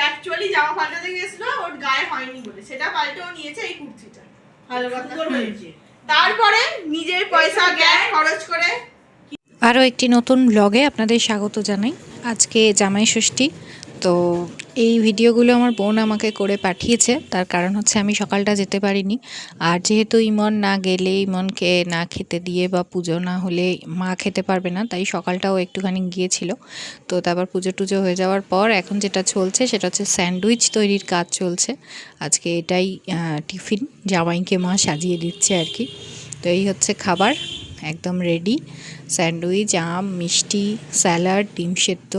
Actually জামা পাল্টাতে গেছিল, ওর গায়ে হয়নি বলে সেটা পাল্টেও নিয়েছে এই কুর্তিটা। ভালো কথা হয়েছে। তারপরে নিজের পয়সা গ্যাস খরচ করে আরও একটি নতুন ব্লগে আপনাদের স্বাগত জানাই। আজকে জামাই ষষ্ঠী, তো এই ভিডিওগুলো আমার বোন আমাকে করে পাঠিয়েছে। তার কারণ হচ্ছে আমি সকালটা যেতে পারিনি, আর যেহেতু ইমন না গেলে, ইমনকে না খেতে দিয়ে বা পুজো না হলে মা খেতে পারবে না, তাই সকালটাও একটুখানি গিয়েছিল। তো তারপর পুজো টুজো হয়ে যাওয়ার পর এখন যেটা চলছে সেটা হচ্ছে স্যান্ডউইচ তৈরির কাজ চলছে। আজকে এটাই টিফিন জামাইকে মা সাজিয়ে দিচ্ছে আর কি। তো এই হচ্ছে খাবার, একদম রেডি। স্যান্ডউইচ, আম, মিষ্টি, স্যালাড, ডিম সেদ্ধ,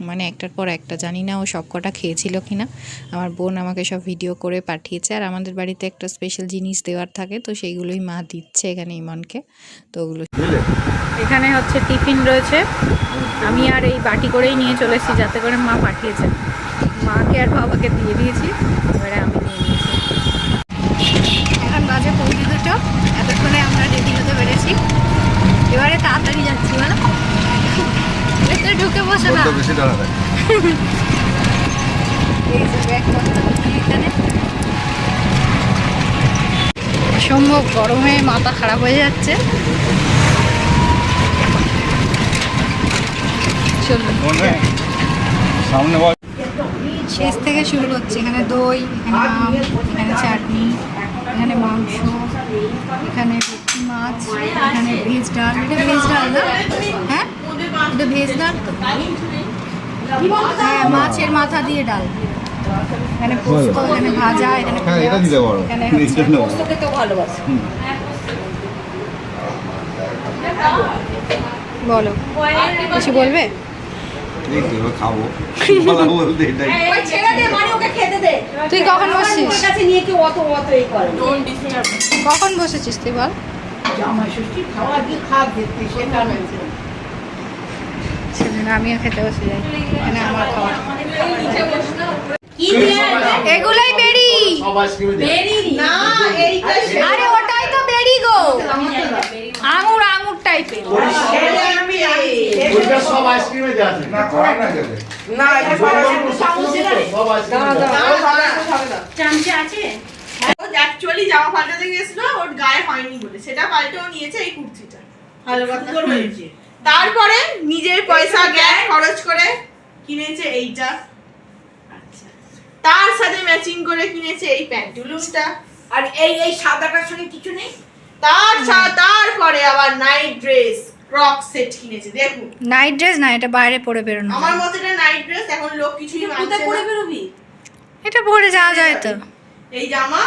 মানে একটার পর একটা। জানি না ও সব কটা খেয়েছিল কিনা। আমার বোন আমাকে সব ভিডিও করে পাঠিয়েছে। আর আমাদের বাড়িতে একটা স্পেশাল জিনিস দেওয়ার থাকে, তো সেইগুলোই মা দিচ্ছে এখানে ইমনকে। তো ওগুলো এখানে হচ্ছে টিফিন রয়েছে। আমি আর এই বাটি করেই নিয়ে চলে এসেছি, যাতে করে মা পাঠিয়েছে। মাকে আর বাবাকে দিয়ে দিয়েছি, এবারে আমি নিয়ে নিয়েছি। এখন বাজে 2:45, এতক্ষণে আমরা রেডি হতে পেরেছি। এবারে তাড়াতাড়ি যাচ্ছি, বলো ভেতরে ঢুকে বসে না। এখানে অসম্ভব গরমে মাথা খারাপ হয়ে যাচ্ছে। চলুন শেষ থেকে শুরু করছি। এখানে দই, এখানে আম, এখানে চাটনি, এখানে মাংস, এখানে ভেটকি মাছ, এখানে ভেজ ডাল। এটা ভেজ ডাল না? হ্যাঁ, এটা ভেজ ডাল তো। হ্যাঁ, মাছের মাথা দিয়ে ডাল। এখানে পোস্ত, এখানে ভাজা, এখানে পোস্ত খেতেও ভালোবাসি। বলো, কিছু বলবে? তুই কখন বসছিস? কখন বসেছিস তুই বল? আমিও খেতে বসে যাই, মানে আমার খাওয়া। এগুলাই বেরি। আরে ওটাই তো বেরি গো, আঙুর আঙুর টাইপের। অ্যাকচুয়ালি জামা পাল্টাতে গেছিল, ওর গায়ে হয়নি বলে সেটা পাল্টেও নিয়েছে এই কুর্তিটা। ভালো কথা হয়েছে। তারপরে নিজের পয়সা গ্যাস খরচ করে কিনেছে এইটা, তার সাথে ম্যাচিং করে কিনেছে এই প্যান্টুলুনটা। আর এই সাদাটার সঙ্গে কিছু নেই। তারপরে আবার নাইট ড্রেস, ক্রক সেট কিনেছে। দেখুন, নাইট ড্রেস না, এটা বাইরে পরে বেরোনো। আমার মতে এটা নাইট ড্রেস। এখন লোক কিছুই মানছে না। পরে বেরোবি? এটা পরে যাওয়া যায় তো। এই জামা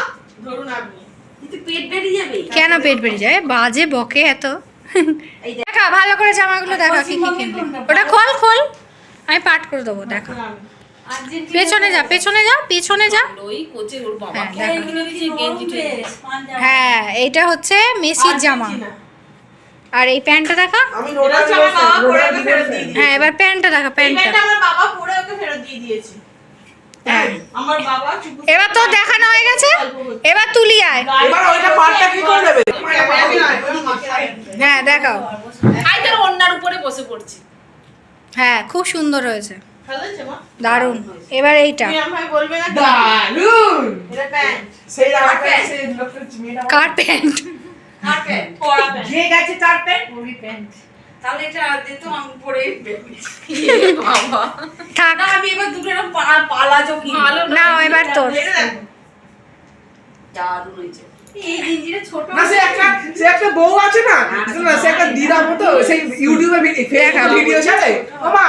ধরুন আপনি, কিন্তু পেট বেরিয়ে যাবে। কেন পেট বেরিয়ে যায়? বাজে বকে এত। দেখা ভালো করে জামাগুলো দেখা, কি কি কিনবে। ওটা খোল খোল, আমি পাঠ করে দেবো। দেখা, পেছনে যা, পেছনে যা, পেছনে যা। হ্যাঁ, এইটা হচ্ছে মেসির জামা। আর এই প্যান্টটা দেখা। হ্যাঁ, এবার প্যান্টটা দেখা। প্যান্টটা আমার বাবা পরে ওকে ফেরত দিয়ে দিয়েছে। হ্যাঁ, আমার বাবা এবার তো দেখানো হয়ে গেছে, এবার তুলি আয়। এবার ওইটা পাটটা কি করে দেবে? হ্যাঁ, দেখাও। আই তোর ওন্নার উপরে বসে পড়ছি। হ্যাঁ, খুব সুন্দর হয়েছে, ভালো হয়েছে মা, দারুণ। এবার এইটা তুমি আমায় বলবে না দারুন, এটা প্যান্ট। সেই রাতে সেই লোকটা মেয়েটা কার প্যান্ট? আর প্যান্ট পরা প্যান্ট। যে গেছে তার প্যান্ট ওই প্যান্ট। তাহলে এটা দিত আমি পরে বাবা থাক না, আমি এবার দুটো এরকম পালাজো কি ভালো না, এবার তোর। এটা দেখো, দারুণ হয়েছে। এই জিনিসটা ছোট না, সে একটা বউ আছে না, সে একটা দিদা মতো সেই ইউটিউবে ভিডিও ছাড়ে বাবা,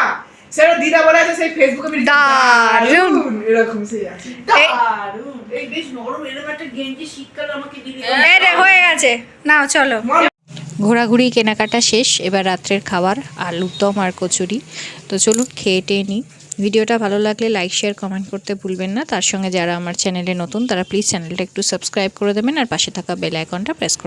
সে একটা দিদা বলে আছে সেই ফেসবুকে ভিডিও। দারুণ। এরকম সে আছে। দারুন। এই বেশ নরম এরকম একটা গেঞ্জি শীতকালে আমাকে দিলি। এই রে, হয়ে গেছে, নাও চলো। ঘোরাঘুরি কেনাকাটা শেষ, এবার রাত্রের খাবার আলুর দম আর কচুরি। তো চলুন খেয়ে টেয়ে নিই। ভিডিওটা ভালো লাগলে লাইক শেয়ার কমেন্ট করতে ভুলবেন না। তার সঙ্গে যারা আমার চ্যানেলে নতুন, তারা প্লিজ চ্যানেলটা একটু সাবস্ক্রাইব করে দেবেন আর পাশে থাকা বেল আইকনটা প্রেস